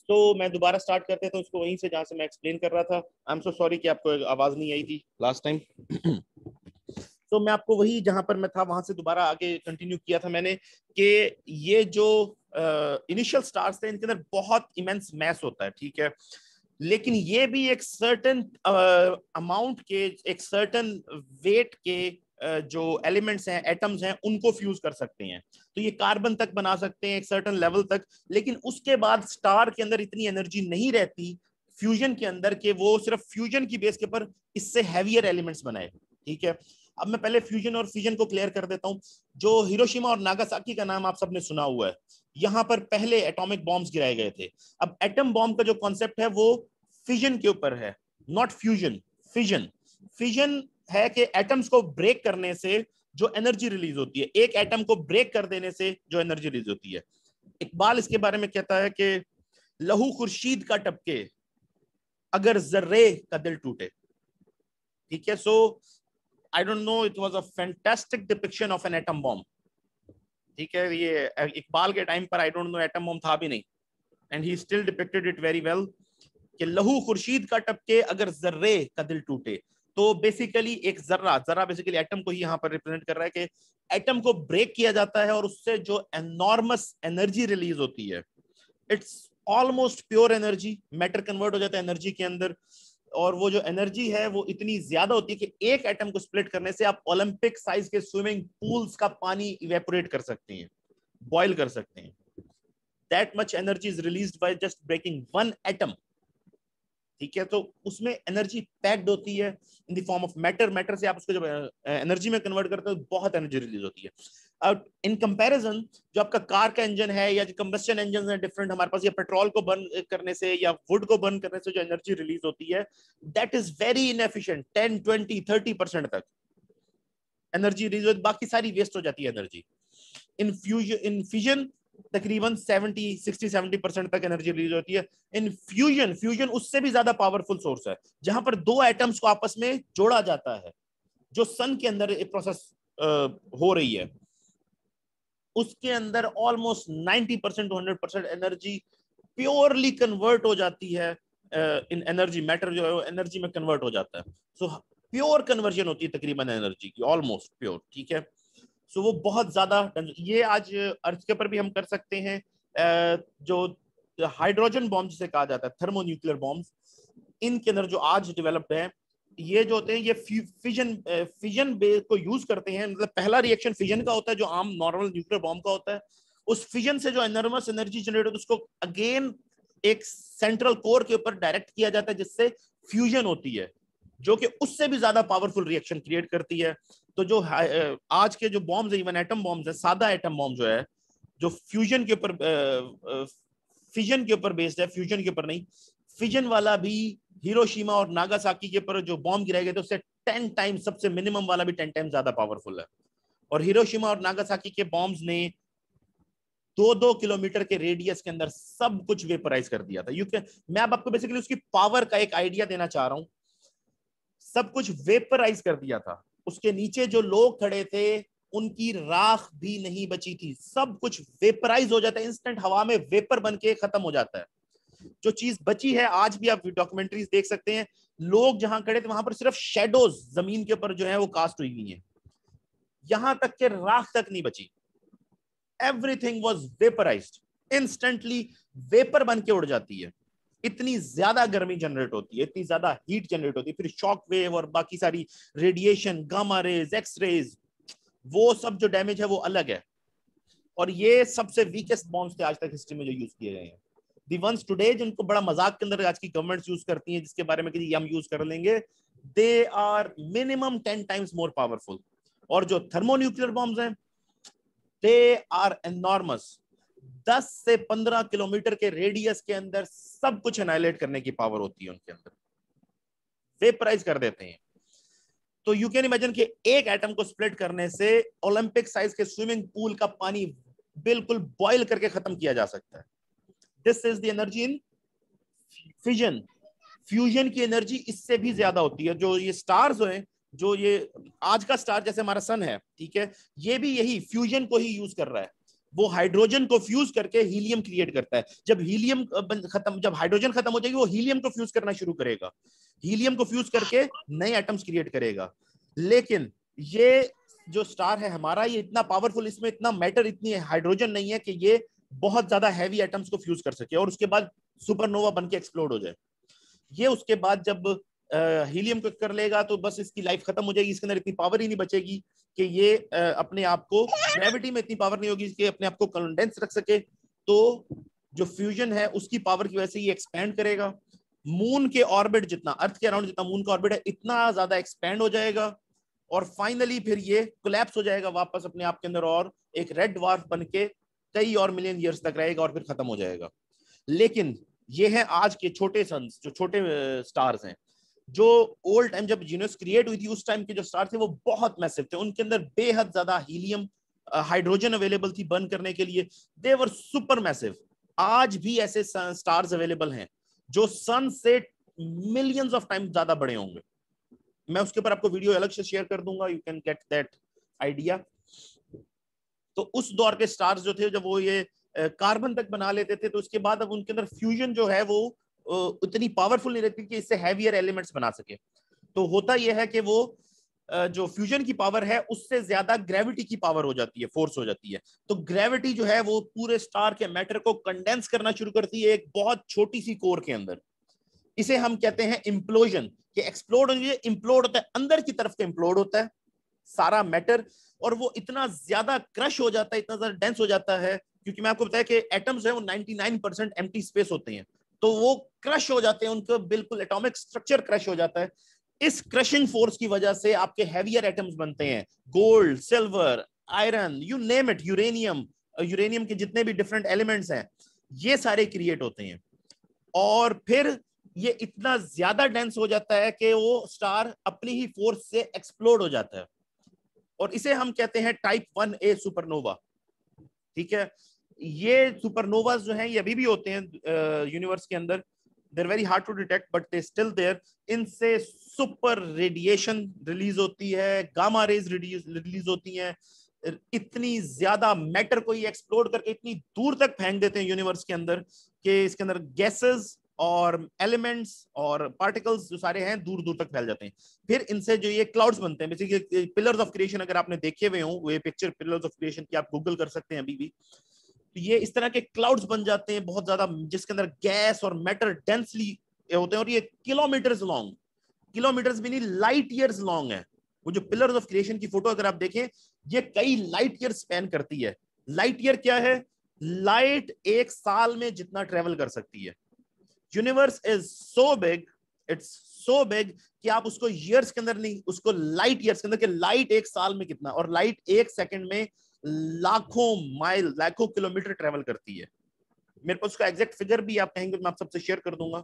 तो मैं दोबारा स्टार्ट करते तो उसको वहीं से जहां से मैं एक्सप्लेन कर रहा था। आई एम सो सॉरी कि आपको आवाज नहीं आई थी लास्ट टाइम। तो मैं आपको वही जहां पर मैं था वहां से दोबारा आगे कंटिन्यू किया था मैंने, कि ये जो इनिशियल स्टार्स थे इनके अंदर बहुत इमेंस मैस होता है, ठीक है, लेकिन ये भी एक सर्टन अमाउंट के, एक सर्टन वेट के जो एलिमेंट्स हैं, एटम्स हैं, उनको फ्यूज कर सकते हैं। तो ये कार्बन तक बना सकते हैं एक सर्टन लेवल तक, लेकिन उसके बाद स्टार के अंदर इतनी एनर्जी नहीं रहती फ्यूजन के अंदर कि वो सिर्फ फ्यूजन की बेस के ऊपर इससे हैवियर एलिमेंट्स बनाए, ठीक है। अब मैं पहले फ्यूजन और फिजन को क्लियर कर देता हूं। जो हिरोशिमा और नागासाकी का नाम आप सबने सुना हुआ है, यहां पर पहले एटॉमिक बॉम्ब्स गिराए गए थे। अब एटम बॉम्ब का जो कॉन्सेप्ट है वो फिजन के ऊपर है, नॉट फ्यूजन। फिजन फिजन है कि एटम्स को ब्रेक करने से जो एनर्जी रिलीज होती है, एक एटम को ब्रेक कर देने से जो एनर्जी रिलीज होती है। इकबाल इसके बारे में कहता है कि लहू खुर्शीद का टपके अगर जर्रे का दिल टूटे, ठीक है। So I don't know, it was a fantastic depiction of an atom bomb, ठीक है। ये इकबाल के टाइम पर I don't know atom bomb था भी नहीं, and he still depicted it very well, कि लहू खुर्शीद का टपके अगर जर्रे का दिल टूटे। तो बेसिकली एक जर्रा, जर्रा बेसिकली एटम को ही यहाँ पर रिप्रेजेंट कर रहा है, कि एटम को ब्रेक किया जाता है और उससे जो एनॉर्मस एनर्जी रिलीज होती है, it's almost pure energy, matter convert हो जाता है एनर्जी के अंदर। और वो जो एनर्जी है वो इतनी ज्यादा होती है कि एक एटम को स्प्लिट करने से आप ओलंपिक साइज के स्विमिंग पूल्स का पानी इवेपोरेट कर सकते हैं, बॉयल कर सकते हैं। That much energy is released by just breaking one atom, ठीक है। तो उसमें एनर्जी पैक्ड होती है in the form of matter. Matter से आप उसको जब एनर्जी में कन्वर्ट करते हो बहुत एनर्जी रिलीज होती है। अब इन कंपैरिजन जो आपका कार का इंजन है या जो कंबस्शन इंजन है डिफरेंट, हमारे पास ये पेट्रोल को बर्न करने से या वुड को बर्न करने से जो एनर्जी रिलीज होती है, दैट इज वेरी इनएफिशिएंट। 10, 20, 30% तक एनर्जी रिलीज होती, बाकी सारी वेस्ट हो जाती है एनर्जी। इन फिजन तकरीबन 70, 60, 70% तक एनर्जी रिलीज होती है। इन फ्यूजन, फ्यूजन उससे भी ज्यादा पावरफुल सोर्स है, जहां पर दो एटम्स को आपस में जोड़ा जाता है, जो सन के अंदर एक प्रोसेस हो रही है। उसके अंदर almost 90% to 100% energy purely convert हो जाती है इन एनर्जी। मैटर जो है एनर्जी में कन्वर्ट हो जाता है। सो प्योर कन्वर्जन होती है तकरीबन एनर्जी की, ऑलमोस्ट प्योर, ठीक है। सो वो बहुत ज्यादा, ये आज अर्थ के ऊपर भी हम कर सकते हैं। जो हाइड्रोजन बॉम्ब जिसे कहा जाता है, थर्मोन्यूक्लियर बॉम्ब्स, इनके अंदर जो आज डेवलप्ड है, ये जो होते हैं ये फिजन फिजन बेस को यूज करते हैं। मतलब पहला रिएक्शन फिजन का होता है जो आम नॉर्मल न्यूक्लियर बॉम्ब का होता है। उस फिजन से जो एनर्मस एनर्जी जनरेट होती है उसको अगेन एक सेंट्रल कोर के ऊपर डायरेक्ट किया जाता है, जिससे फ्यूजन होती है, जो कि उससे भी ज्यादा पावरफुल रिएक्शन क्रिएट करती है। तो जो आज के जो बॉम्ब्स है, इवन एटम बॉम्ब्स है, सादा एटम बॉम्ब जो है, जो फ्यूजन के ऊपर फिजन के ऊपर बेस्ड है, फ्यूजन के ऊपर नहीं, फिजन वाला भी हिरोशिमा और नागासाकी के ऊपर जो बॉम्ब गिराए गए थे उससे 10 टाइम्स, सबसे मिनिमम वाला भी 10 टाइम्स ज्यादा पावरफुल है। और हिरोशिमा और नागासाकी के बॉम्ब्स ने 2-2 किलोमीटर के रेडियस के अंदर सब कुछ वेपराइज कर दिया था। यू कैन, मैं अब आपको बेसिकली उसकी पावर का एक आइडिया देना चाह रहा हूं। सब कुछ वेपराइज कर दिया था, उसके नीचे जो लोग खड़े थे उनकी राख भी नहीं बची थी, सब कुछ वेपराइज हो जाता है, इंस्टेंट हवा में वेपर बन के खत्म हो जाता है। जो चीज बची है, आज भी आप डॉक्यूमेंट्रीज देख सकते हैं, लोग जहां खड़े थे वहां पर सिर्फ शेडोज जमीन के ऊपर जो है वो कास्ट हुई हुई है, यहां तक के राख तक नहीं बची। एवरीथिंग वॉज वेपराइज्ड, इंस्टेंटली वेपर बन के उड़ जाती है। इतनी ज्यादा गर्मी जनरेट होती है, इतनी ज्यादा हीट जनरेट होती है, फिर शॉक वेव और बाकी सारी radiation, gamma rays, X rays, वो सब जो डैमेज है वो अलग है। और ये सबसे वीकेस्ट बॉम्ब्स थे आज तक हिस्ट्री में जो यूज किए गए हैं। दी वंस टुडे जिनको बड़ा मजाक के अंदर आज की गवर्नमेंट्स यूज करती हैं, जिसके बारे में कि हम यूज कर लेंगे, they are minimum 10 times more powerful. और जो थर्मोन्यूक्लियर बॉम्ब्स हैं, दे आर एनॉर्मस। 10 से 15 किलोमीटर के रेडियस के अंदर सब कुछ एनाइलेट करने की पावर होती है उनके अंदर, वेपराइज कर देते हैं। तो यू कैन इमेजिन कि एक एटम को स्प्लिट करने से ओलंपिक साइज के स्विमिंग पूल का पानी बिल्कुल बॉईल करके खत्म किया जा सकता है। This is the energy in fission. Fusion की एनर्जी इससे भी ज्यादा होती है। जो ये स्टार्स हैं, जो ये आज का स्टार जैसे हमारा सन है, ठीक है, ये भी यही फ्यूजन को ही यूज कर रहा है। वो हाइड्रोजन को फ्यूज करके हीलियम क्रिएट करता है। जब हीलियम खत्म, जब हाइड्रोजन खत्म हो जाएगी, वो हीलियम को फ्यूज करना शुरू करेगा, हीलियम को फ्यूज करके नए एटम्स क्रिएट करेगा। लेकिन ये जो स्टार है हमारा, ये इतना पावरफुल, इसमें इतना मैटर, इतनी हाइड्रोजन नहीं है कि ये बहुत ज्यादा हैवी एटम्स को फ्यूज कर सके और उसके बाद सुपरनोवा बन के एक्सप्लोड हो जाए। ये उसके बाद जब हीलियम को कर लेगा तो बस इसकी लाइफ खत्म हो जाएगी, इसके अंदर इतनी पावर ही नहीं बचेगी कि ये अपने आप को, ग्रेविटी में इतनी पावर नहीं होगी कि अपने आप को कंडेंस रख सके। तो जो फ्यूजन है उसकी पावर की वजह से ये एक्सपैंड करेगा, मून के ऑर्बिट जितना, अर्थ के अराउंड जितना मून का ऑर्बिट है, इतना ज्यादा एक्सपैंड हो जाएगा और फाइनली फिर ये कोलैप्स हो जाएगा वापस अपने आप के अंदर और एक रेड ड्वार्फ बन के कई और मिलियन ईयर्स तक रहेगा और फिर खत्म हो जाएगा। लेकिन ये है आज के छोटे सन्स, जो छोटे स्टार्स हैं। जो ओल्ड टाइम जब यूनिवर्स क्रिएट हुई थी, उस टाइम के जो स्टार थे वो बहुत मैसिव थे, उनके अंदर बेहद ज्यादा हीलियम, हाइड्रोजन अवेलेबल थी बर्न करने के लिए, दे वर सुपर मैसिव। आज भी ऐसे स्टार्स अवेलेबल हैं जो सन से मिलियंस ऑफ टाइम ज्यादा बड़े होंगे। मैं उसके ऊपर आपको वीडियो अलग से शेयर कर दूंगा, you can get that idea. तो उस दौर के स्टार्स जो थे, जब वो ये कार्बन तक बना लेते थे, तो उसके बाद अब उनके अंदर फ्यूजन जो है वो उतनी पावरफुल नहीं रहती कि इससे हैवियर एलिमेंट्स बना सके। तो होता यह है कि वो जो फ्यूजन की पावर है उससे ज्यादा ग्रेविटी की पावर हो जाती है, फोर्स हो जाती है। तो ग्रेविटी जो है वो पूरे स्टार के मैटर को कंडेंस करना शुरू करती है एक बहुत छोटी सी कोर के अंदर। इसे हम कहते हैं इम्प्लोजन, कि एक्सप्लोड इम्प्लोड होता है, अंदर की तरफ का इम्प्लोड होता है सारा मैटर, और वो इतना ज्यादा क्रश हो जाता है, इतना ज्यादा डेंस हो जाता है, क्योंकि मैं आपको बताया कि एटम्स है वो 99% एम्प्टी स्पेस होते हैं, तो वो क्रश हो जाते हैं, उनका बिल्कुल एटॉमिक स्ट्रक्चर क्रश हो जाता है। इस क्रशिंग फोर्स की वजह से आपके हैवियर एटम्स बनते हैं, gold, silver, iron, you name it, uranium, uranium के जितने भी डिफरेंट एलिमेंट्स हैं ये सारे क्रिएट होते हैं। और फिर ये इतना ज्यादा डेंस हो जाता है कि वो स्टार अपनी ही फोर्स से एक्सप्लोड हो जाता है, और इसे हम कहते हैं टाइप 1A सुपरनोवा। ठीक है, ये सुपरनोवास जो हैं ये अभी भी होते हैं यूनिवर्स के अंदर, they are very hard to detect but they still there. इनसे सुपर रेडिएशन रिलीज होती है, गामा रेज रिलीज होती हैं, इतनी ज्यादा मैटर को ये एक्सप्लोड करके इतनी दूर तक फेंक देते हैं यूनिवर्स के अंदर कि इसके अंदर गैसेस और एलिमेंट्स और पार्टिकल्स जो सारे हैं दूर दूर तक फैल जाते हैं। फिर इनसे जो ये क्लाउड्स बनते हैं, बेसिकली पिलर्स ऑफ क्रिएशन, अगर आपने देखे हुए हो वो पिक्चर पिलर्स ऑफ क्रिएशन की, आप गूगल कर सकते हैं अभी भी। तो ये इस तरह के क्लाउड्स बन जाते हैं बहुत ज्यादा, जिसके अंदर गैस और मैटर डेंसली होते हैं, और ये किलोमीटर्स लॉन्ग, किलोमीटर्स भी नहीं, लाइट ईयर्स लॉन्ग है। वो जो पिलर्स ऑफ क्रिएशन की फोटो अगर आप देखें, ये कई लाइट ईयर स्पैन करती है। लाइट ईयर क्या है? लाइट एक साल में जितना ट्रेवल कर सकती है। Universe is so big, it's so big कि आप उसको ईयर्स के अंदर नहीं, उसको लाइट ईयर्स के अंदर, कि लाइट एक साल में कितना, और लाइट एक सेकंड में लाखों माइल, लाखों किलोमीटर ट्रेवल करती है। मेरे पास उसका एग्जैक्ट फिगर भी आप कहेंगे मैं आप सबसे शेयर कर दूंगा।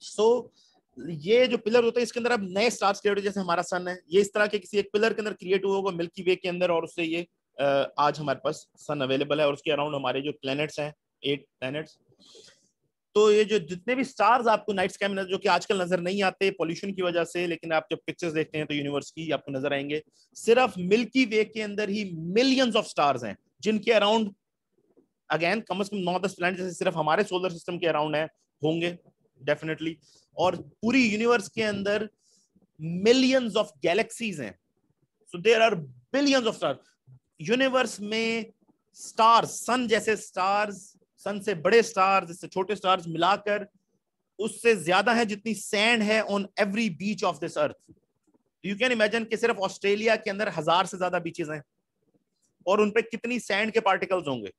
सो ये जो पिलर होते हैं इसके अंदर अब नए स्टार्स क्रिएट, जैसे हमारा सन है, ये इस तरह के किसी एक पिलर के अंदर क्रिएट हुआ होगा मिल्की वे के अंदर, और उससे ये आज हमारे पास सन अवेलेबल है, और उसके अराउंड हमारे जो प्लैनेट्स हैं 8 प्लैनेट्स। तो ये जो जितने भी स्टार्स आपको नाइट स्काई में, जो कि आजकल नजर नहीं आते पॉल्यूशन की वजह से, लेकिन आप जब पिक्चर्स देखते हैं तो यूनिवर्स की आपको नजर आएंगे, सिर्फ मिल्की वे के अंदर ही मिलियंस ऑफ स्टार्स हैं, जिनके अराउंड अगेन कम से कम 9-10 प्लैनेट जैसे सिर्फ हमारे सोलर सिस्टम के अराउंड है, होंगे डेफिनेटली। और पूरी यूनिवर्स के अंदर मिलियंस ऑफ गैलेक्सीज हैं, so there are billions of stars universe में। स्टार्स, सन जैसे स्टार्स, सन से बड़े स्टार्स, जिससे छोटे स्टार्स मिलाकर उससे ज्यादा है जितनी सैंड है on every beach of this earth. You can imagine कि सिर्फ ऑस्ट्रेलिया के अंदर 1000 से ज्यादा बीचेस हैं, और उनपे कितनी सैंड के पार्टिकल्स होंगे।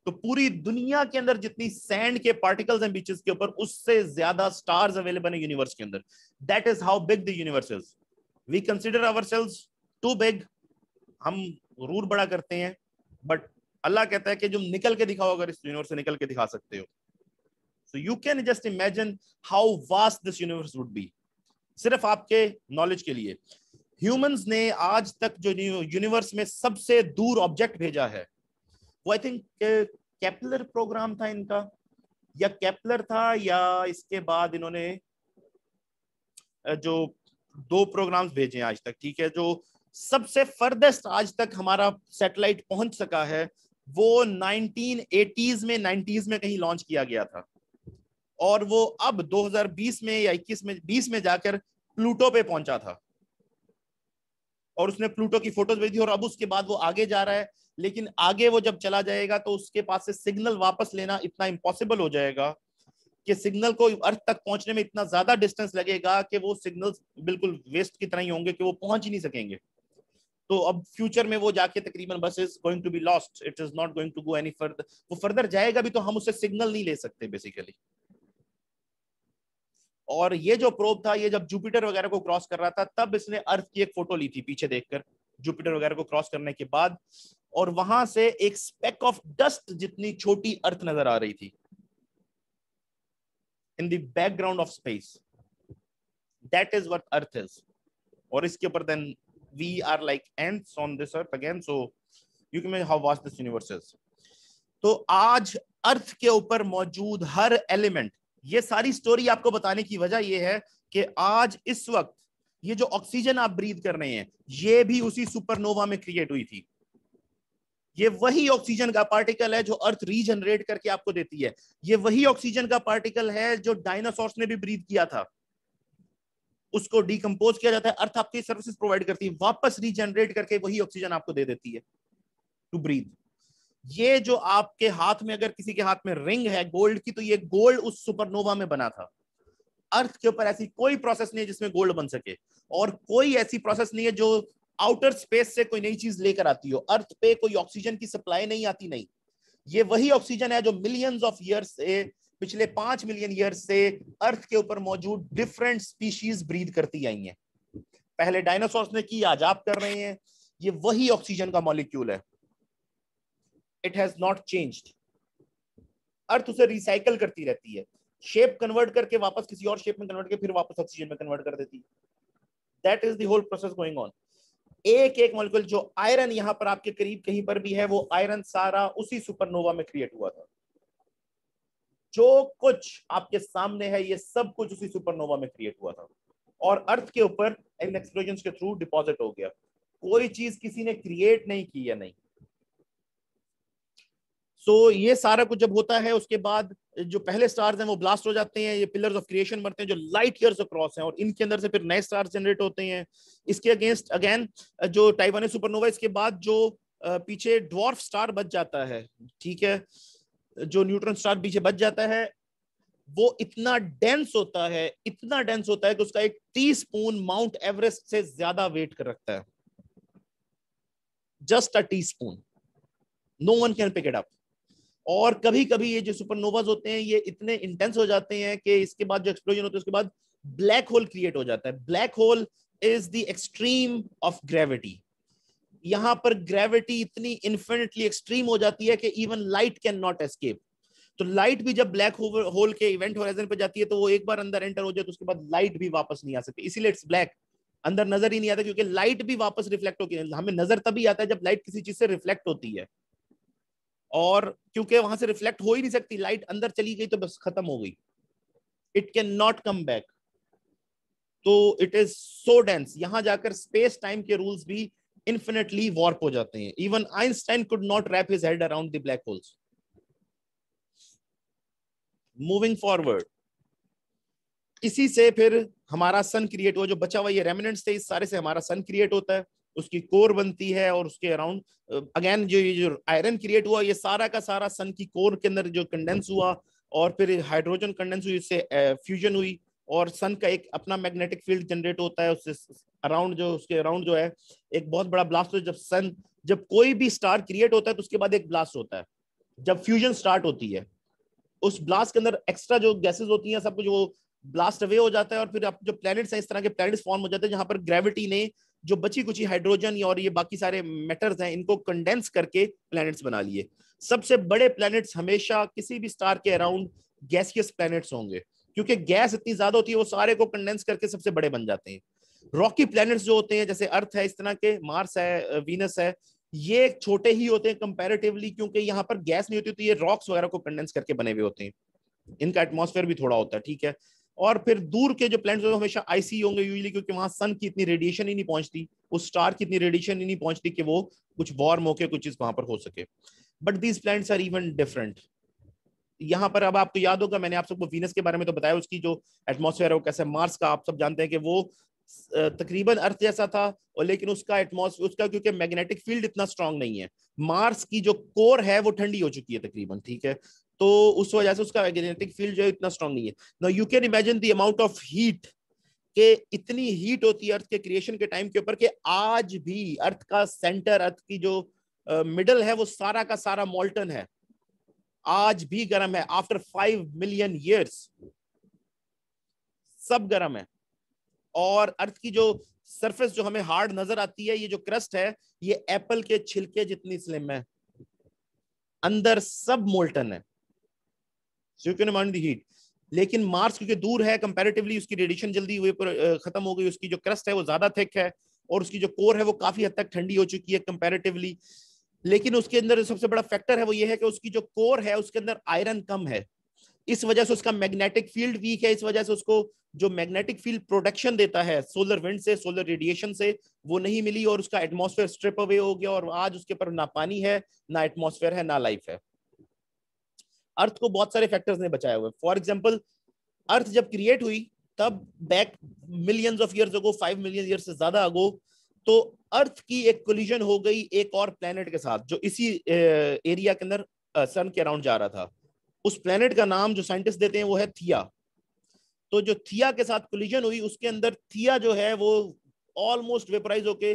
तो पूरी दुनिया के अंदर जितनी सैंड के पार्टिकल्स हैं बीचेस के ऊपर, उससे ज्यादा स्टार्स अवेलेबल है यूनिवर्स के अंदर। That is how big the universe is. We consider ourselves too big, हम रूर बड़ा करते हैं, बट अल्लाह कहता है कि जो निकल के दिखाओ, अगर इस यूनिवर्स से निकल के दिखा सकते हो। सो you can just imagine how vast this universe would be. सिर्फ आपके नॉलेज के लिए, ह्यूमंस ने आज तक जो यूनिवर्स में सबसे दूर ऑब्जेक्ट भेजा है, वो आई थिंक केपलर प्रोग्राम था इनका, या केपलर था, या इसके बाद इन्होंने जो 2 प्रोग्राम्स भेजे हैं आज तक, ठीक है। जो सबसे फर्देस्ट आज तक हमारा सैटेलाइट पहुंच सका है वो 1980s में 90s में कहीं लॉन्च किया गया था, और वो अब 2020 में या 21 में 20 में जाकर प्लूटो पे पहुंचा था, और उसने प्लूटो की फोटोज भेजी, और अब उसके बाद वो आगे जा रहा है। लेकिन आगे वो जब चला जाएगा तो उसके पास से सिग्नल वापस लेना इतना इम्पॉसिबल हो जाएगा कि सिग्नल को अर्थ तक पहुंचने में इतना ज्यादा डिस्टेंस लगेगा कि वो सिग्नल्स बिल्कुल वेस्ट की तरह ही होंगे कि वो पहुंच ही नहीं सकेंगे। तो अब फ्यूचर में वो जाके तकरीबन बस is going to be lost, it is not going to go any further. वो फर्दर जाएगा भी तो हम उससे सिग्नल नहीं ले सकते बेसिकली। और ये जो प्रोब था, ये जब जुपिटर वगैरह को क्रॉस कर रहा था तब इसने अर्थ की एक फोटो ली थी पीछे देखकर, जुपिटर वगैरह को क्रॉस करने के बाद, और वहां से एक स्पेक ऑफ डस्ट जितनी छोटी अर्थ नजर आ रही थी in the background of space. That is what earth is. और इसके ऊपर then we are like ants on this earth again, so you can imagine how vast this universe is. तो आज अर्थ के ऊपर मौजूद हर एलिमेंट, ये सारी स्टोरी आपको बताने की वजह यह है कि आज इस वक्त ये जो ऑक्सीजन आप ब्रीथ कर रहे हैं ये भी उसी सुपरनोवा में क्रिएट हुई थी। ये वही ऑक्सीजन का पार्टिकल है जो अर्थ रीजनरेट करके आपको देती है। ये वही ऑक्सीजन का पार्टिकल है जो डायनासोर्स ने भी ब्रीथ किया था। उसको डिकम्पोज किया जाता है, अर्थ आपकी सर्विसेज प्रोवाइड करती है, वापस रीजनरेट करके वही ऑक्सीजन आपको दे देती है टू ब्रीथ। ये जो आपके हाथ में, अगर किसी के हाथ में रिंग है गोल्ड की, तो ये गोल्ड उस सुपरनोवा में बना था। अर्थ के ऊपर ऐसी कोई प्रोसेस नहीं है जिसमें गोल्ड बन सके, और कोई ऐसी प्रोसेस नहीं है जो आउटर स्पेस से कोई नई चीज लेकर आती हो। अर्थ पे कोई ऑक्सीजन की सप्लाई नहीं आती, नहीं। ये वही ऑक्सीजन है जो मिलियंस ऑफ ईयर्स से, पिछले 5 मिलियन ईयर्स से अर्थ के ऊपर मौजूद डिफरेंट स्पीशीज ब्रीथ करती आई हैं। पहले डायनासोर्स ने की, आज आप कर रहे हैं। ये वही ऑक्सीजन का मॉलिक्यूल है। It has not changed. Earth उसे रिसाइकल करती रहती है, शेप कन्वर्ट करके वापस किसी और शेप में कन्वर्ट करके फिर वापस ऑक्सीजन में कन्वर्ट कर देती है। That is the whole process going on. एक एक मॉलिक्यूल, जो आयरन यहां पर आपके करीब कहीं पर भी है, वो आयरन सारा उसी सुपरनोवा में क्रिएट हुआ था। जो कुछ आपके सामने है ये सब कुछ उसी सुपरनोवा में क्रिएट हुआ था, और अर्थ के ऊपर इन एक्सप्लोजन के थ्रू डिपॉजिट हो गया। कोई चीज किसी ने क्रिएट नहीं की है, नहीं। सो ये सारा कुछ जब होता है उसके बाद जो पहले स्टार्स हैं वो ब्लास्ट हो जाते हैं, ये पिलर्स ऑफ क्रिएशन बनते हैं जो लाइट ईयर्स अक्रॉस हैं, और इनके अंदर से फिर नए स्टार्स जनरेट होते हैं। इसके अगेंस्ट अगेन जो टाइवानी सुपरनोवा, इसके बाद जो पीछे ड्वार्फ स्टार बच जाता है, ठीक है, जो न्यूट्रॉन स्टार पीछे बच जाता है, वो इतना डेंस होता है, इतना डेंस होता है कि उसका एक टीस्पून माउंट एवरेस्ट से ज्यादा वेट कर रखता है। Just a teaspoon, no one can pick it up. और कभी कभी ये जो सुपरनोवाज होते हैं ये इतने इंटेंस हो जाते हैं कि इसके बाद जो एक्सप्लोजन होता है उसके बाद ब्लैक होल क्रिएट हो जाता है। Black hole is the extreme of gravity. यहां पर ग्रेविटी इतनी इन्फिनिटली एक्सट्रीम हो जाती है कि even light can not escape. तो लाइट भी जब ब्लैक होल के इवेंट होराइजन पे जाती है तो वो एक बार अंदर एंटर हो जाए तो उसके बाद लाइट भी वापस नहीं आ सकती, इसीलिए इट्स ब्लैक। अंदर नजर ही नहीं आता क्योंकि लाइट भी वापस रिफ्लेक्ट होती है। हमें नजर तभी आता है जब लाइट किसी चीज से रिफ्लेक्ट होती है, और क्योंकि वहां से रिफ्लेक्ट हो ही नहीं सकती, लाइट अंदर चली गई तो बस खत्म हो गई, it can not come back. तो इट इज सो डेंस, यहां जाकर स्पेस टाइम के रूल्स भी इन्फिनिटली वॉर्प हो जाते हैं। Even Einstein could not wrap his head around the black holes. Moving forward, इसी से फिर हमारा सन क्रिएट हुआ। जो बचा हुआ ये रेमिनेंट्स थे, इस सारे से हमारा सन क्रिएट होता है, उसकी कोर बनती है, और उसके अराउंड अगेन जो आयरन क्रिएट हुआ, ये सारा का सारा सन की कोर के अंदर जो कंडेंस हुआ, और फिर हाइड्रोजन कंडेंस हुई, इससे फ्यूजन हुई, और सन का एक अपना मैग्नेटिक फील्ड जनरेट होता है उससे अराउंड। जो उसके अराउंड जो है एक बहुत बड़ा ब्लास्ट होता है। जब कोई भी स्टार क्रिएट होता है तो उसके बाद एक ब्लास्ट होता है, जब फ्यूजन स्टार्ट होती है। उस ब्लास्ट के अंदर एक्स्ट्रा जो गैसेस होती हैं सब कुछ वो ब्लास्ट अवे हो जाता है, और फिर आप जो प्लैनेट्स हैं, इस तरह के प्लैनेट्स फॉर्म हो जाते हैं जहां पर ग्रेविटी ने जो बची कुची हाइड्रोजन और ये बाकी सारे मेटर्स हैं इनको कंडेंस करके प्लैनेट्स बना लिए। सबसे बड़े प्लैनेट्स हमेशा किसी भी स्टार के अराउंड गैसियस प्लैनेट्स होंगे, क्योंकि गैस इतनी ज्यादा होती है, वो सारे को कंडेंस करके सबसे बड़े बन जाते हैं। रॉकी प्लैनेट्स जो होते हैं, जैसे अर्थ है, इस तरह के मार्स है, वीनस है, ये छोटे ही होते हैं कंपैरेटिवली, क्योंकि यहाँ पर गैस नहीं होती, तो ये रॉक्स वगैरह को कंडेंस करके बने हुए होते हैं। इनका एटमॉस्फेयर भी थोड़ा होता है, ठीक है। और फिर दूर के जो प्लैनेट्स होंगे हमेशा आईसी होंगे यूजुअली, क्योंकि वहां सन की इतनी रेडिएशन ही नहीं पहुंचती, उस स्टार की इतनी रेडिएशन ही नहीं पहुंचती कि वो कुछ वार्म होके कुछ चीज वहां पर हो सके। But these planets are even different. यहाँ पर अब आपको याद होगा मैंने आप सबको वीनस के बारे में तो बताया, उसकी जो एटमॉस्फेयर है वो कैसे, मार्स का आप सब जानते हैं कि वो तकरीबन अर्थ जैसा था, और लेकिन उसका एटमॉस्फेयर, उसका क्योंकि मैग्नेटिक फील्ड इतना स्ट्रांग नहीं है, मार्स की जो कोर है वो ठंडी हो चुकी है तकरीबन, ठीक है, तो उस वजह से उसका मैग्नेटिक फील्ड जो है इतना स्ट्रांग नहीं है। Now you can imagine the amount of heat, कि इतनी हीट होती है अर्थ के क्रिएशन के टाइम के ऊपर, कि आज भी अर्थ का सेंटर, अर्थ की जो मिडल है वो सारा का सारा मॉल्टन है, आज भी गर्म है, आफ्टर 5 मिलियन ईयर्स सब गर्म है। और अर्थ की जो सरफेस जो हमें हार्ड नजर आती है, ये जो क्रस्ट है, ये एप्पल के छिलके जितनी स्लिम है, अंदर सब मोल्टन है, सो you can imagine the heat. लेकिन मार्स क्योंकि दूर है कंपैरेटिवली, उसकी रेडिएशन जल्दी हुए पर खत्म हो गई, उसकी जो क्रस्ट है वो ज्यादा थिक है, और उसकी जो कोर है वो काफी हद तक ठंडी हो चुकी है कंपैरेटिवली। लेकिन उसके अंदर सबसे बड़ा फैक्टर है वो ये है कि उसकी जो कोर है उसके अंदर आयरन कम है, इस वजह से उसका मैग्नेटिक फील्ड वीक है, इस वजह से उसको जो मैग्नेटिक फील्ड प्रोटेक्शन देता है सोलर विंड से, सोलर रेडिएशन से, वो नहीं मिली, और उसका एटमॉस्फेयर स्ट्रिप अवे हो गया, और आज उसके ऊपर ना पानी है, ना एटमॉस्फेयर है, ना लाइफ है। अर्थ को बहुत सारे फैक्टर्स ने बचाया हुआ है। फॉर एग्जाम्पल, अर्थ जब क्रिएट हुई तब back millions of years ago, 5 million year से ज्यादा अगो, तो अर्थ की एक कोलिजन हो गई एक और प्लेनेट के साथ जो इसी एरिया के अंदर सन के अराउंड जा रहा था। उस प्लेनेट का नाम जो साइंटिस्ट देते हैं वो है थिया। तो जो थिया के साथ कोलिजन हुई, उसके अंदर थिया जो है वो ऑलमोस्ट वेपराइज होके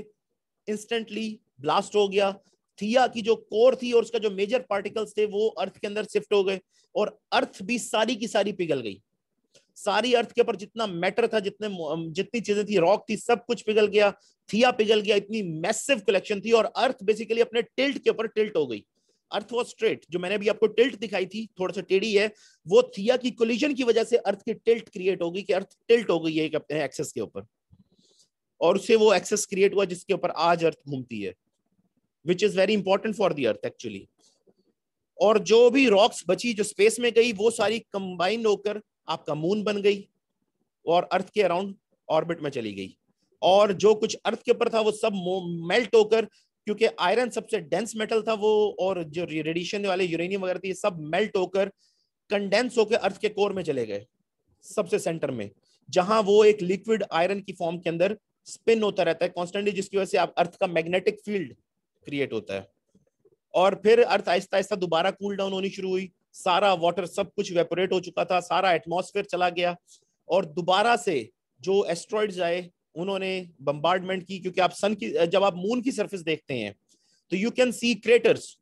इंस्टेंटली ब्लास्ट हो गया। थिया की जो कोर थी और उसका जो मेजर पार्टिकल्स थे वो अर्थ के अंदर शिफ्ट हो गए, और अर्थ भी सारी की सारी पिघल गई। सारी अर्थ के ऊपर जितना मैटर था, जितनी चीजें थी, रॉक थी, सब कुछ पिघल गया, थिया पिघल गया। इतनी मैसिव कलेक्शन थी, और अर्थ बेसिकली अपने टिल्ट के ऊपर टिल्ट हो गई। अर्थ वॉज स्ट्रेट, जो मैंने अभी आपको टिल्ट दिखाई थी थोड़ा सा टेढ़ी है, वो थिया की कोलिजन की वजह से अर्थ की टिल्ट क्रिएट हो गई, कि अर्थ टिल्ट हो गई है एक अपने एक्सेस के ऊपर, और उससे वो एक्सेस क्रिएट हुआ जिसके ऊपर आज अर्थ घूमती है, which is very important for the earth actually. और जो भी रॉक्स बची जो स्पेस में गई, वो सारी कंबाइन होकर आपका मून बन गई, और अर्थ के अराउंड ऑर्बिट में चली गई। और जो कुछ अर्थ के ऊपर था वो सब मेल्ट होकर, क्योंकि आयरन सबसे डेंस मेटल था वो, और जो रेडिएशन वाले यूरेनियम वगैरह थी, सब मेल्ट होकर कंडेंस होकर अर्थ के कोर में चले गए, सबसे सेंटर में, जहां वो एक लिक्विड आयरन की फॉर्म के अंदर स्पिन होता रहता है कॉन्स्टेंटली, जिसकी वजह से आप अर्थ का मैग्नेटिक फील्ड क्रिएट होता है। और फिर अर्थ आहिस्ता आहिस्ता दोबारा कूल डाउन होनी शुरू हुई, सारा वाटर सब कुछ वेपोरेट हो चुका था, सारा एटमॉस्फेयर चला गया, और दोबारा से जो एस्ट्रॉइड्स आए उन्होंने बम्बार्डमेंट की, क्योंकि आप सन की, जब आप मून की सरफेस देखते हैं तो you can see craters,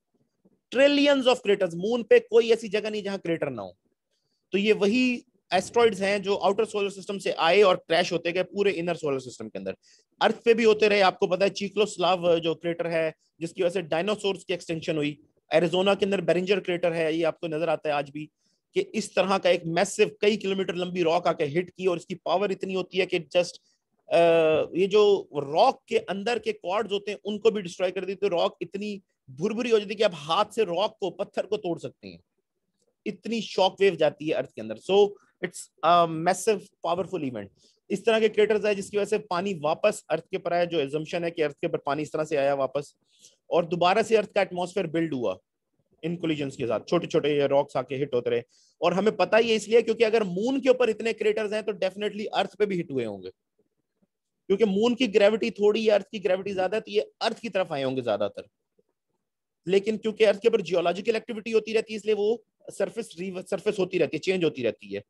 trillions of craters. Moon पे कोई ऐसी जगह नहीं जहां क्रेटर ना हो। तो ये वही एस्ट्रॉइड्स हैं जो आउटर सोलर सिस्टम से आए और क्रैश होते गए पूरे इनर सोलर सिस्टम के अंदर। अर्थ पे भी होते रहे, आपको पता है चीक्लोस्लाव जो क्रेटर है, जिसकी वजह से डायनासोर्स की एक्सटेंशन हुई। एरिजोना के अंदर बेरिंजर क्रेटर है, ये आपको नजर आता है आज भी, कि इस तरह का एक मैसिव कई किलोमीटर लंबी रॉक आके हिट की, और इसकी पावर इतनी होती है कि जस्ट ये जो रॉक के अंदर के कॉर्ड्स होते हैं उनको भी डिस्ट्रॉय कर देती है। रॉक इतनी भुरभुरी हो जाती है कि आप हाथ से रॉक को, पत्थर को तोड़ सकते हैं, इतनी शॉक वेव जाती है अर्थ के अंदर। So it's massive powerful event. इस तरह के क्रेटर्स आए जिसकी वजह से पानी वापस अर्थ के ऊपर आया, जो एजम्पशन है कि अर्थ के ऊपर पानी इस तरह से आया वापस, और दोबारा से अर्थ का एटमॉस्फेयर बिल्ड हुआ इन कोलिजन्स के साथ, छोटे छोटे रॉक्स आके हिट होते रहे। और हमें पता ही है इसलिए क्योंकि अगर मून के ऊपर इतने क्रेटर्स हैं तो डेफिनेटली अर्थ पे भी हिट हुए होंगे, क्योंकि मून की ग्रेविटी थोड़ी है, अर्थ की ग्रेविटी ज्यादा है, तो ये अर्थ की तरफ आए होंगे ज्यादातर। लेकिन क्योंकि अर्थ के ऊपर जियोलॉजिकल एक्टिविटी होती रहती है, इसलिए वो सरफेस होती रहती है, चेंज होती रहती है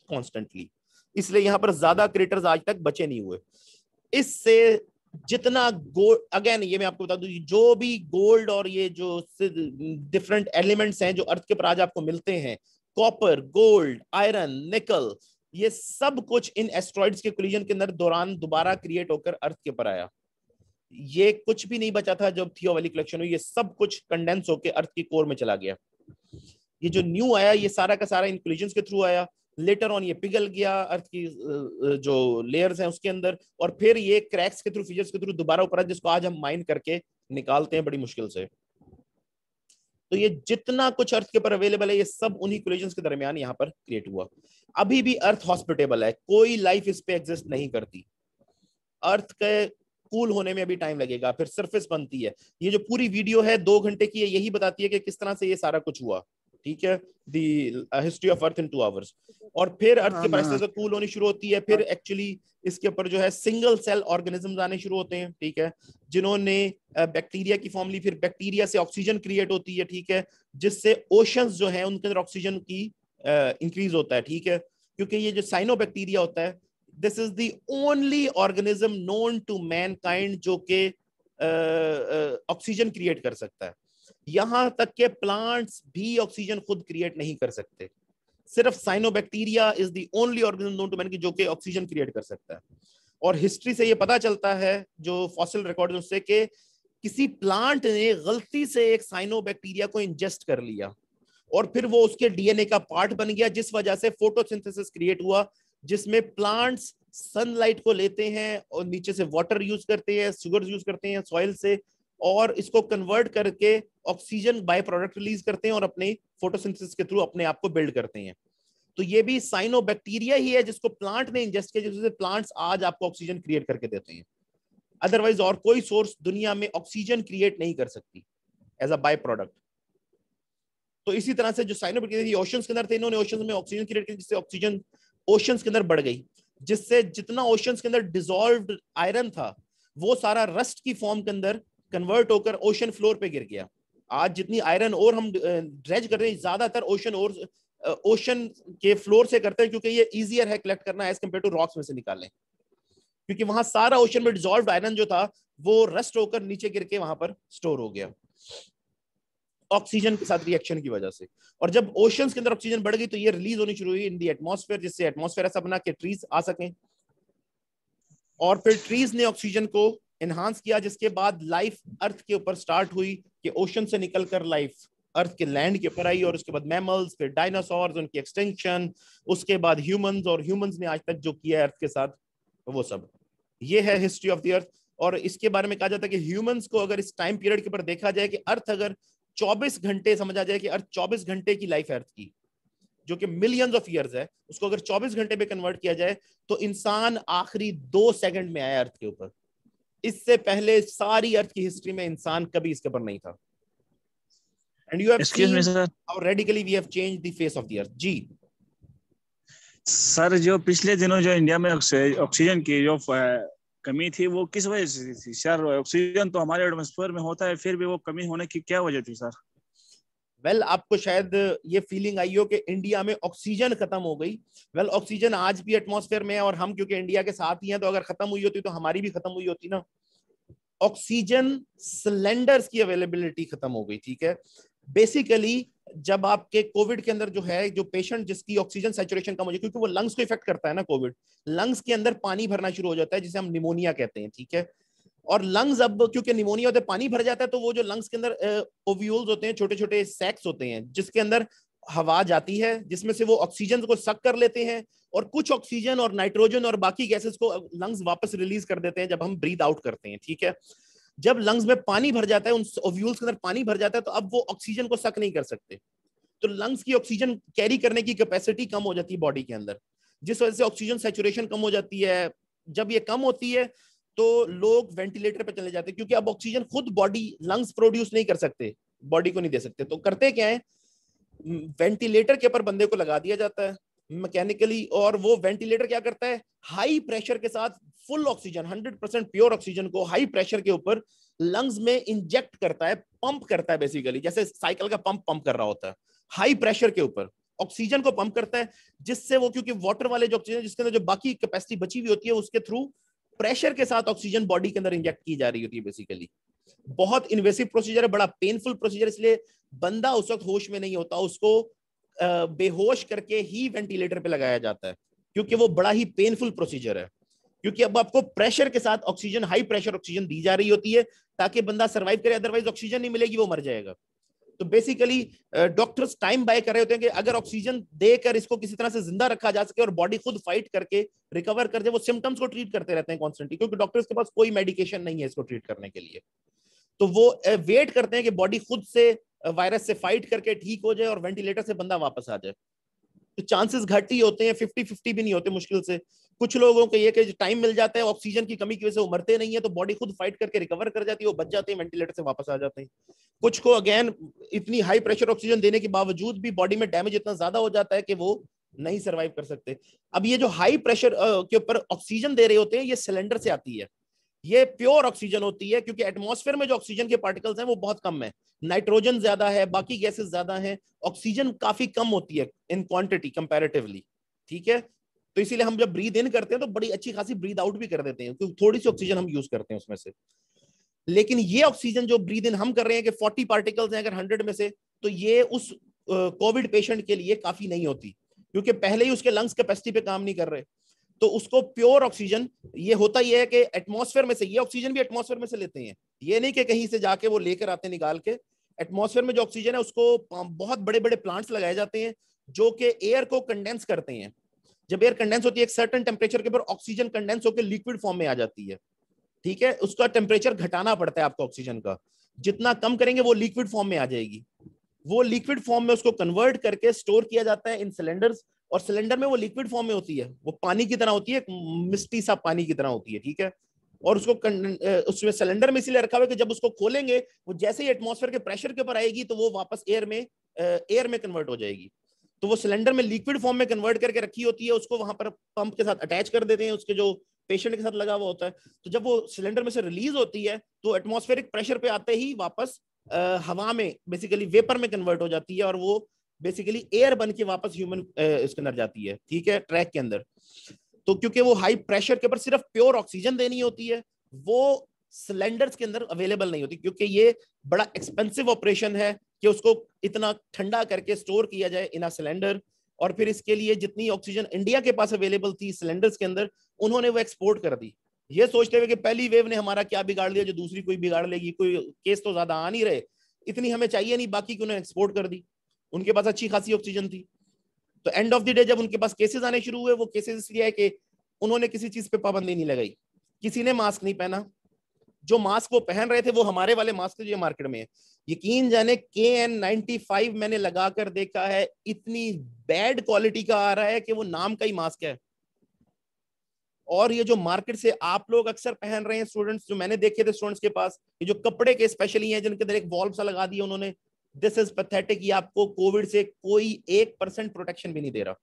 कॉन्स्टेंटली, इसलिए यहां पर ज्यादा क्रेटर्स आज तक बचे नहीं हुए। इससे जितना गोल्ड, अगेन ये मैं आपको बता दूं, जो भी गोल्ड और ये जो डिफरेंट एलिमेंट्स हैं जो अर्थ के ऊपर आज आपको मिलते हैं, कॉपर, गोल्ड, आयरन, निकल, ये सब कुछ इन एस्ट्रॉइड्स के कोलिजन के अंदर दौरान दोबारा क्रिएट होकर अर्थ के ऊपर आया। ये कुछ भी नहीं बचा था जब थियो वाली कलेक्शन हुई, ये सब कुछ कंडेंस होकर अर्थ की कोर में चला गया। ये जो न्यू आया ये सारा का सारा इन कोलिजन्स के थ्रू आया। लेटर ऑन ये पिघल गया अर्थ की जो लेयर्स हैं उसके अंदर, और फिर ये क्रैक्स के थ्रू, फीचर्स के थ्रू दोबारा ऊपर, जिसको आज हम माइन करके निकालते हैं बड़ी मुश्किल से। तो ये जितना कुछ अर्थ के ऊपर अवेलेबल है ये सब उन्हीं कोलिजन्स के दरमियान यहाँ पर क्रिएट हुआ। अभी भी अर्थ हॉस्पिटेबल है, कोई लाइफ इस पे एग्जिस्ट नहीं करती। अर्थ के कूल होने में अभी टाइम लगेगा, फिर सरफेस बनती है। ये जो पूरी वीडियो है 2 घंटे की है, यही बताती है कि किस तरह से ये सारा कुछ हुआ, ठीक है, the history of earth in 2 hours. और फिर अर्थ के प्राइस से कूल होनी शुरू होती है, फिर एक्चुअली इसके ऊपर जो है सिंगल सेल ऑर्गेनिज्म आने शुरू होते हैं, ठीक है, जिन्होंने बैक्टीरिया की फॉर्म ली। फिर बैक्टीरिया से ऑक्सीजन क्रिएट होती है, ठीक है, जिससे ओशंस जो है उनके अंदर ऑक्सीजन की इंक्रीज होता है, ठीक है, क्योंकि ये जो साइनोबैक्टीरिया होता है, this is the only organism known to mankind जो कि ऑक्सीजन क्रिएट कर सकता है। यहां तक के प्लांट्स भी ऑक्सीजन खुद क्रिएट नहीं कर सकते, सिर्फ cyanobacteria is the only organism known to man जो कि ऑक्सीजन क्रिएट कर सकता है। और हिस्ट्री से ये पता चलता है, जो फॉसिल रिकॉर्ड उससे, कि किसी प्लांट ने गलती से एक साइनोबैक्टीरिया को इंजेस्ट कर लिया और फिर वो उसके डीएनए का पार्ट बन गया, जिस वजह से फोटोसिंथेसिस क्रिएट हुआ, जिसमें प्लांट्स सनलाइट को लेते हैं और नीचे से वाटर यूज करते हैं, शुगर यूज करते हैं सॉइल से, और इसको कन्वर्ट करके ऑक्सीजन बाय प्रोडक्ट रिलीज करते हैं और अपने फोटोसिंथेसिस के थ्रू अपने आप को बिल्ड करते हैं। तो ये भी साइनोबैक्टीरिया ही है जिसको प्लांट ने इंजेस्ट किया, जिससे प्लांट्स आज आपको ऑक्सीजन क्रिएट करके देते हैं। अदरवाइज और कोई सोर्स दुनिया में ऑक्सीजन क्रिएट नहीं कर सकती एज अ बाय प्रोडक्ट। तो इसी तरह से जो साइनोबैक्टीरिया ओशंस के अंदर थे, इन्होंने ओशंस में ऑक्सीजन क्रिएट किया, जिससे ऑक्सीजन ओशंस के अंदर बढ़ गई, जिससे जितना ओशंस के अंदर डिसॉल्व्ड आयरन था वो सारा रस्ट की फॉर्म के अंदर कन्वर्ट होकर ओशन फ्लोर पे गिर गया। आज जितनी आयरन और हम ड्रेज कर रहे हैं, ज्यादातर ओशन के फ्लोर से करते हैं, क्योंकि ये इजियर है कलेक्ट करना एज कम्पेयर टू रॉक्स में से निकालने, क्योंकि वहां सारा ओशन में डिसॉल्व्ड आयरन जो था वो रस्ट होकर नीचे गिर के वहां पर स्टोर हो गया ऑक्सीजन के साथ रिएक्शन की वजह से। और जब ओशंस के अंदर ऑक्सीजन बढ़ गई तो ये रिलीज होनी शुरू हुई इन दी एटमॉस्फेयर, जिससे एटमॉस्फेयर ऐसा बना कि ट्रीज आ सकें, और फिर ट्रीज ने ऑक्सीजन को एनहांस किया, जिसके बाद लाइफ अर्थ के ऊपर स्टार्ट हुई कि ओशन से निकलकर लाइफ अर्थ के लैंड के ऊपर आई, और उसके बाद मैमल्स, फिर डायनासोर्स, उनकी एक्सटिंक्शन, उसके बाद ह्यूमंस, और ह्यूमंस ने आज तक जो किया है अर्थ के साथ वो सब। ये है हिस्ट्री ऑफ द अर्थ। और इसके बारे में कहा जाता है कि ह्यूमंस को अगर इस टाइम पीरियड के ऊपर देखा जाए कि अर्थ अगर 24 घंटे, समझा जाए कि अर्थ 24 घंटे की लाइफ है अर्थ की, जो कि मिलियंस ऑफ ईयर्स है, उसको अगर 24 घंटे में कन्वर्ट किया जाए तो इंसान आखिरी 2 सेकंड में आया अर्थ के ऊपर। इससे पहले सारी अर्थ की हिस्ट्री में इंसान कभी इसके ऊपर नहीं था। And you have seen how radically we have changed the face of the earth. जी सर, जो पिछले दिनों जो इंडिया में ऑक्सीजन की जो कमी थी वो किस वजह से थी सर? ऑक्सीजन तो हमारे एटमॉस्फेयर में होता है, फिर भी वो कमी होने की क्या वजह थी सर? वेल, आपको शायद ये फीलिंग आई हो कि इंडिया में ऑक्सीजन खत्म हो गई। वेल, ऑक्सीजन आज भी एटमॉस्फेयर में है, और हम क्योंकि इंडिया के साथ ही हैं, तो अगर खत्म हुई होती तो हमारी भी खत्म हुई होती ना। ऑक्सीजन सिलेंडर्स की अवेलेबिलिटी खत्म हो गई, ठीक है। बेसिकली जब आपके कोविड के अंदर जो है, जो पेशेंट जिसकी ऑक्सीजन सैचुरेशन कम हो जाए, क्योंकि वो लंग्स को इफेक्ट करता है ना कोविड, लंग्स के अंदर पानी भरना शुरू हो जाता है, जिसे हम निमोनिया कहते हैं, ठीक है। और लंग्स, अब क्योंकि निमोनिया होता है, पानी भर जाता है, तो वो जो लंग्स के अंदर ओव्यूल्स होते हैं, छोटे छोटे सैक्स होते हैं, जिसके अंदर हवा जाती है, जिसमें से वो ऑक्सीजन को सक कर लेते हैं, और कुछ ऑक्सीजन और नाइट्रोजन और बाकी गैसेस को लंग्स वापस रिलीज कर देते हैं जब हम ब्रीथ आउट करते हैं, ठीक है। जब लंग्स में पानी भर जाता है, उन ओव्यूल्स के अंदर पानी भर जाता है, तो अब वो ऑक्सीजन को सक नहीं कर सकते, तो लंग्स की ऑक्सीजन कैरी करने की कैपेसिटी कम हो जाती है बॉडी के अंदर, जिस वजह से ऑक्सीजन सैचुरेशन कम हो जाती है। जब ये कम होती है तो लोग वेंटिलेटर पे चले जाते हैं, क्योंकि अब ऑक्सीजन खुद बॉडी, लंग्स प्रोड्यूस नहीं कर सकते, बॉडी को नहीं दे सकते, तो करते क्या है, वेंटिलेटर के ऊपर बंदे को लगा दिया जाता है मैकेनिकली, और वो वेंटिलेटर क्या करता है, हाई प्रेशर के साथ फुल ऑक्सीजन, 100% प्योर ऑक्सीजन को हाई प्रेशर के ऊपर लंग्स में इंजेक्ट करता है, पंप करता है, बेसिकली जैसे साइकिल का पंप कर रहा होता है, हाई प्रेशर के ऊपर ऑक्सीजन को पंप करता है, जिससे वो, क्योंकि वाटर वाले जो ऑक्सीजन जिसके अंदर जो बाकी कैपेसिटी बची हुई होती है, उसके थ्रू प्रेशर के साथ ऑक्सीजन बॉडी के अंदर इंजेक्ट की जा रही होती है। बेसिकली बहुत इन्वेसिव प्रोसीजर है, बड़ा पेनफुल प्रोसीजर, इसलिए बंदा उस वक्त होश में नहीं होता, उसको बेहोश करके ही वेंटिलेटर पे लगाया जाता है, क्योंकि वो बड़ा ही पेनफुल प्रोसीजर है, क्योंकि अब आपको प्रेशर के साथ ऑक्सीजन, हाई प्रेशर ऑक्सीजन दी जा रही होती है ताकि बंदा सर्वाइव करे, अदरवाइज ऑक्सीजन नहीं मिलेगी, वो मर जाएगा। तो बेसिकली डॉक्टर्स टाइम बाय कर रहे होते हैं कि अगर ऑक्सीजन देकर इसको किसी तरह से जिंदा रखा जा सके और बॉडी खुद फाइट करके रिकवर कर जाए, वो सिम्टम्स को ट्रीट करते रहते हैं कॉन्स्टेंटली, क्योंकि डॉक्टर्स के पास कोई मेडिकेशन नहीं है इसको ट्रीट करने के लिए, तो वो वेट करते हैं कि बॉडी खुद से वायरस से फाइट करके ठीक हो जाए और वेंटिलेटर से बंदा वापस आ जाए। तो चांसेस घट ही होते हैं, 50-50 भी नहीं होते मुश्किल से। कुछ लोगों को ये कि टाइम मिल जाता है, ऑक्सीजन की कमी की वजह से वो मरते नहीं है, तो बॉडी खुद फाइट करके रिकवर कर जाती है, वो बच जाते हैं, वेंटिलेटर से वापस आ जाते हैं। कुछ को अगेन इतनी हाई प्रेशर ऑक्सीजन देने के बावजूद भी बॉडी में डैमेज इतना ज्यादा हो जाता है कि वो नहीं सर्वाइव कर सकते। अब ये जो हाई प्रेशर के ऊपर ऑक्सीजन दे रहे होते हैं, ये सिलेंडर से आती है, ये प्योर ऑक्सीजन होती है, क्योंकि एटमॉस्फेयर में जो ऑक्सीजन के पार्टिकल्स हैं वो बहुत कम है, नाइट्रोजन ज्यादा है, बाकी गैसेस ज्यादा हैं, ऑक्सीजन काफी कम होती है इन क्वांटिटी कंपैरेटिवली। ठीक है, तो इसीलिए हम जब ब्रीद इन करते हैं तो बड़ी अच्छी खासी ब्रीद आउट भी कर देते हैं, क्योंकि थोड़ी सी ऑक्सीजन हम यूज करते हैं उसमें से। लेकिन ये ऑक्सीजन जो ब्रीद इन हम कर रहे हैं कि 40 पार्टिकल्स हैं अगर 100 में से, तो ये उस कोविड पेशेंट के लिए काफी नहीं होती, क्योंकि पहले ही उसके लंग्स कैपेसिटी पे काम नहीं कर रहे। तो उसको प्योर ऑक्सीजन, ये होता ही है कि एटमॉस्फेयर में से, ये ऑक्सीजन भी एटमॉस्फेयर में से लेते हैं, ये नहीं कि कहीं से जाके वो लेकर आते निकाल के। एटमॉस्फेयर में जो ऑक्सीजन है उसको बहुत बड़े बड़े प्लांट्स लगाए जाते हैं जो कि एयर को कंडेंस करते हैं। जब एयर कंडेंस होती है एक सर्टेन टेम्परेचर के ऊपर, ऑक्सीजन कंडेंस होकर लिक्विड फॉर्म में आ जाती है। ठीक है, उसका टेम्परेचर घटाना पड़ता है आपको ऑक्सीजन का, जितना कम करेंगे वो लिक्विड फॉर्म में आ जाएगी। वो लिक्विड फॉर्म में उसको कन्वर्ट करके स्टोर किया जाता है इन सिलेंडर्स, और सिलेंडर में वो लिक्विड फॉर्म में होती है, वो पानी की तरह होती है, मिस्टी सा पानी की तरह होती है। ठीक है, और उसको उसमें सिलेंडर में इसलिए रखा हुआ है कि जब उसको खोलेंगे वो जैसे ही एटमॉस्फेयर के प्रेशर के ऊपर आएगी तो वो वापस एयर में कन्वर्ट हो जाएगी। तो वो सिलेंडर में लिक्विड फॉर्म में कन्वर्ट करके रखी होती है, उसको वहां पर पंप के साथ अटैच कर देते हैं, उसके जो पेशेंट के साथ लगा हुआ होता है। तो जब वो सिलेंडर में से रिलीज होती है तो एटमॉस्फेरिक प्रेशर पे आते ही वापस हवा में, बेसिकली वेपर में कन्वर्ट हो जाती है, और वो बेसिकली एयर बन के वापस ह्यूमन इसके अंदर जाती है। ठीक है, ट्रैक के अंदर। तो क्योंकि वो हाई प्रेशर के ऊपर सिर्फ प्योर ऑक्सीजन देनी होती है, वो सिलेंडर्स के अंदर अवेलेबल नहीं होती, क्योंकि ये बड़ा एक्सपेंसिव ऑपरेशन है कि उसको इतना ठंडा करके स्टोर किया जाए इन अ सिलेंडर। और फिर इसके लिए जितनी ऑक्सीजन इंडिया के पास अवेलेबल थी सिलेंडर्स के अंदर, उन्होंने वो एक्सपोर्ट कर दी, ये सोचते हुए कि पहली वेव ने हमारा क्या बिगाड़ लिया जो दूसरी कोई बिगाड़ लेगी, कोई केस तो ज्यादा आ नहीं रहे, इतनी हमें चाहिए नहीं, बाकी की उन्होंने एक्सपोर्ट कर दी। उनके पास अच्छी खासी ऑक्सीजन थी। तो एंड ऑफ द डे जब उनके पास केसेस आने शुरू हुए, वो केसेस इसलिए है कि उन्होंने किसी चीज पे पाबंदी नहीं लगाई, किसी ने मास्क नहीं पहना, जो मास्क वो पहन रहे थे वो हमारे वाले मास्क जो मार्केट में है, यकीन जाने KN95 मैंने लगाकर देखा है, इतनी बैड क्वालिटी का आ रहा है कि वो नाम का ही मास्क है। और ये जो मार्केट से आप लोग अक्सर पहन रहे हैं स्टूडेंट्स, जो मैंने देखे थे स्टूडेंट्स के पास, ये जो कपड़े के स्पेशली हैं जिनके अंदर एक वॉल्व सा लगा दिया उन्होंने, दिस इज पैथेटिक। ये आपको कोविड से कोई 1% प्रोटेक्शन भी नहीं दे रहा।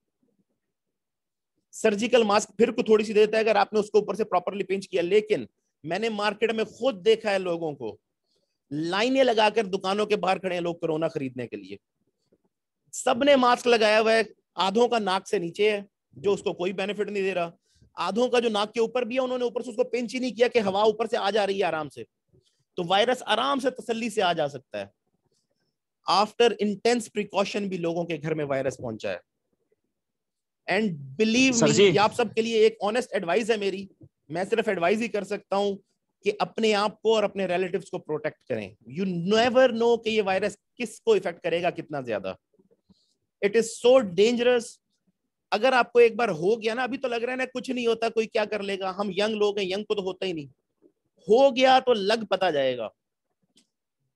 सर्जिकल मास्क फिर को थोड़ी सी देता है अगर आपने उसको ऊपर से प्रॉपरली पिंच किया, लेकिन मैंने मार्केट में खुद देखा है लोगों को लाइनें लगाकर दुकानों के बाहर खड़े हैं लोग कोरोना खरीदने के लिए, सबने मास्क लगाया हुआ है, आधों का नाक से नीचे है जो उसको कोई बेनिफिट नहीं दे रहा, आधों का जो नाक के ऊपर भी है उन्होंने ऊपर से उसको पिंच ही नहीं किया कि हवा ऊपर से आ जा रही है आराम से, तो वायरस आराम से तसल्ली से आ जा सकता है। आफ्टर इंटेंस प्रिकॉशन भी लोगों के घर में वायरस पहुंचा है। एंड बिलीव मी, ये आप सबके लिए एक ऑनेस्ट एडवाइस है मेरी, मैं सिर्फ एडवाइस ही कर सकता हूं कि अपने आप को और अपने रिलेटिव्स को प्रोटेक्ट करें। यू नेवर नो कि ये वायरस किसको इफेक्ट करेगा कितना ज्यादा। It is so dangerous. अगर आपको एक बार हो गया ना, अभी तो लग रहा है ना कुछ नहीं होता, कोई क्या कर लेगा, हम यंग लोग हैं, यंग को तो होता ही नहीं, हो गया तो लग पता जाएगा।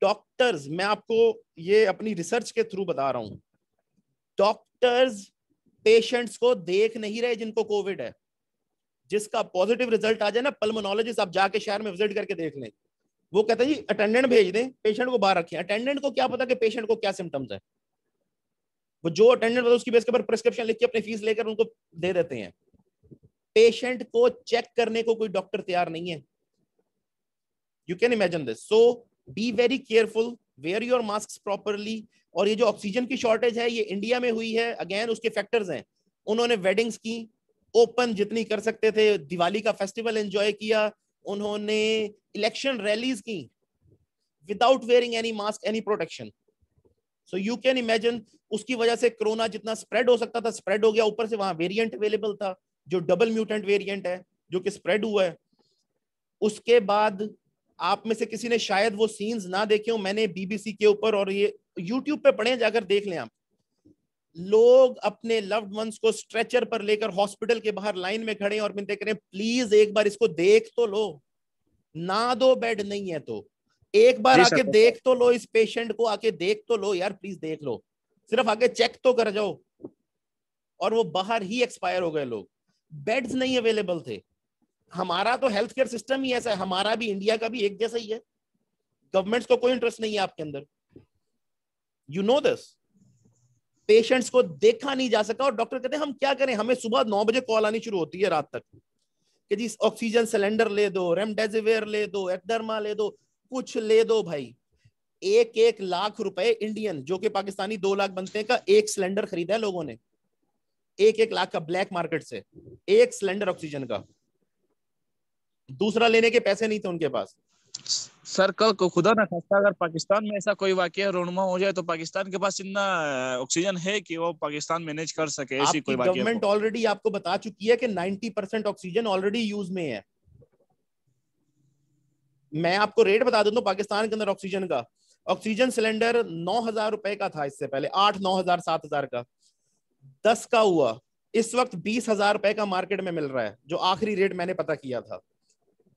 डॉक्टर्स, मैं आपको ये अपनी रिसर्च के थ्रू बता रहा हूं, डॉक्टर्स पेशेंट्स को देख नहीं रहे जिनको कोविड है। जिसका पॉजिटिव रिजल्ट आ जाए ना, पल्मोनोलॉजिस्ट आप जाके शहर में विजिट करके देख लें, वो कहते हैं जी अटेंडेंट भेज दें, पेशेंट को बाहर रखें। अटेंडेंट को क्या पता कि पेशेंट को क्या सिम्टम्स है, वो जो अटेंडेंट होता है उसकी बेस के ऊपर प्रिस्क्रिप्शन लिख के अपनी फीस लेकर उनको दे देते हैं। पेशेंट को चेक करने को कोई डॉक्टर तैयार नहीं है। You can imagine this. So be very careful, wear your mask properly. और ये जो ऑक्सीजन की शॉर्टेज है ये इंडिया में हुई है, अगेन उसके फैक्टर्स हैं। उन्होंने वेडिंग्स की ओपन जितनी कर सकते थे, दिवाली का फेस्टिवल एंजॉय किया, उन्होंने इलेक्शन रैलीज की without wearing any mask any protection. So you can imagine, उसकी वजह से कोरोना जितना स्प्रेड हो सकता था स्प्रेड हो गया। ऊपर से वहां वेरिएंट अवेलेबल था जो डबल म्यूटेंट वेरिएंट है जो कि स्प्रेड हुआ है। उसके बाद आप में से किसी ने शायद वो सीन्स ना देखे हो, मैंने BBC के ऊपर और ये YouTube पे पढ़े, जाकर देख लें आप, लोग अपने लव्ड वंस को स्ट्रेचर पर लेकर हॉस्पिटल के बाहर लाइन में खड़े और मिलते करें प्लीज एक बार इसको देख तो लो, ना दो बेड नहीं है तो एक बार जी आके सर। देख तो लो, इस पेशेंट को आके देख तो लो यार, प्लीज देख लो, सिर्फ आगे चेक तो कर जाओ। और वो बाहर ही एक्सपायर हो गए लोग, बेड्स नहीं अवेलेबल थे। हमारा तो हेल्थ केयर सिस्टम ही ऐसा है, हमारा भी इंडिया का भी एक जैसा ही है। गवर्नमेंट्स को कोई इंटरेस्ट नहीं है आपके अंदर, यू नो दिस। पेशेंट्स को देखा नहीं जा सका और डॉक्टर कहते हैं हम क्या करें, हमें सुबह 9 बजे कॉल आनी शुरू होती है रात तक कि जी ऑक्सीजन सिलेंडर ले दो, रेमडेसिविर ले दो, एक्डरमा ले दो, कुछ ले दो भाई। 1-1 लाख रुपए इंडियन, जो कि पाकिस्तानी 2 लाख बनते हैं, का एक सिलेंडर खरीदा है लोगों ने। 1-1 लाख का ब्लैक मार्केट से एक सिलेंडर ऑक्सीजन का, दूसरा लेने के पैसे नहीं थे उनके पास। सर कल को खुदा ना खास्ता अगर पाकिस्तान में ऐसा कोई वाकया रोनमा हो जाए तो पाकिस्तान के पास इतना ऑक्सीजन है कि वो पाकिस्तान मैनेज कर सके ऐसी आपकी कोई वाकया गवर्नमेंट को? ऑलरेडी आपको बता चुकी है कि 90% ऑक्सीजन ऑलरेडी यूज में है। मैं आपको रेट बता दूं तो पाकिस्तान के अंदर ऑक्सीजन का, ऑक्सीजन सिलेंडर 9,000 रुपए का था इससे पहले, 8-9,000 7,000 का, 10 का हुआ, इस वक्त 20,000 रुपए का मार्केट में मिल रहा है, जो आखिरी रेट मैंने पता किया था।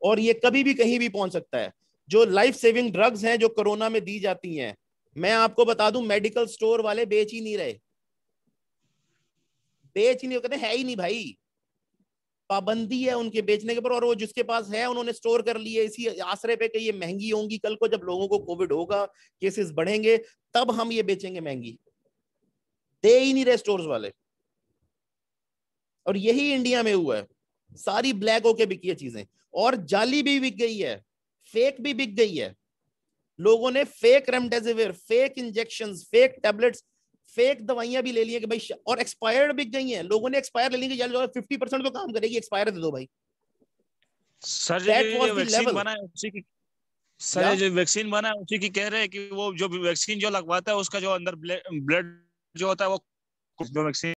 और ये कभी भी कहीं भी पहुंच सकता है। जो लाइफ सेविंग ड्रग्स हैं जो कोरोना में दी जाती हैं, मैं आपको बता दूं मेडिकल स्टोर वाले बेच ही नहीं रहे, बेच ही नहीं, कहते है ही नहीं भाई, पाबंदी है उनके बेचने के ऊपर। और वो जिसके पास है उन्होंने स्टोर कर लिए इसी आसरे पे कि ये महंगी होंगी, कल को जब लोगों को कोविड होगा, केसेस बढ़ेंगे, तब हम ये बेचेंगे महंगी। दे ही नहीं रहे स्टोर्स वाले। और यही इंडिया में हुआ है, सारी ब्लैक होके बिकी है चीजें, और जाली भी बिक गई है, फेक भी बिक गई है। लोगों ने fake remdesivir, fake injections, fake tablets, fake दवाइयां भी ले ली है कि भाई, और एक्सपायर्ड बिक गई हैं। लोगों ने एक्सपायर ले ली कि यार 50% तो काम करेगी, एक्सपायर दे दो भाई। सर दैट जो वाज द वैक्सीन लेवल। बना है उसी की, सर या ये जो वैक्सीन बना है उसी की कह रहे हैं कि वो जो वैक्सीन जो लगवाता है उसका जो अंदर ब्लड जो होता है वो जो वैक्सीन